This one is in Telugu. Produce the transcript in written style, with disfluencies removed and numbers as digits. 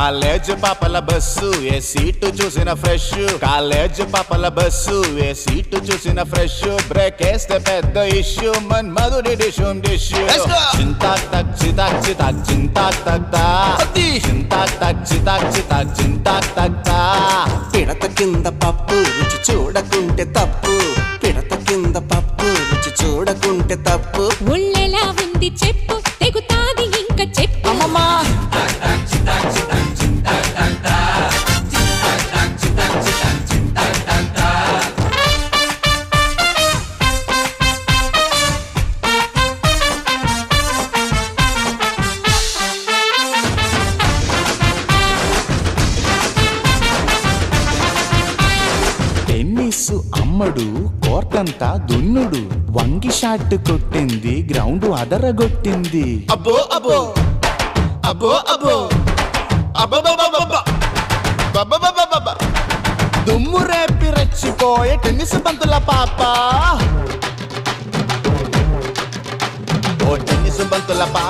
కాలేజ్ పాపల బస్సు ఏ సీటు చూసిన ఫ్రెష్, కాలేజ్ పాపల బస్సు ఏ సీటు చూసిన ఫ్రెష్, బ్రేక్ వేస్తే పెద్ద ఇష్యూ మన్ మధుడి డిషుం డిష్యూ. చింతాక్ తక్ చితాక్ చితాక్ చింతాక్ తక్ తా, చింతాక్ తక్ చితాక్ చితాక్ చింతాక్ తక్ తా. పిడత కింద పప్పు రుచి చూడకుంటే తప్పు, పిడత కింద పప్పు రుచి చూడకుంటే తప్పు. ఒళ్ళెలా ఉంది చెప్పు, తెగుతాది ఇంకా చెప్పు. అమ్మమ్మా టెన్నిస్ అమ్మడు కోర్టంతా దున్నుడు, వంగి షాట్ కొట్టింది గ్రౌండ్ అదరగొట్టింది. అబ్బో అబ్బో అబ్బో అబ్బో అబ్బో దుమ్ము రేపి రెచ్చిపోయే టెన్నిస్ బంతుల పాప, ఓ టెన్నిస్ బంతుల పాప.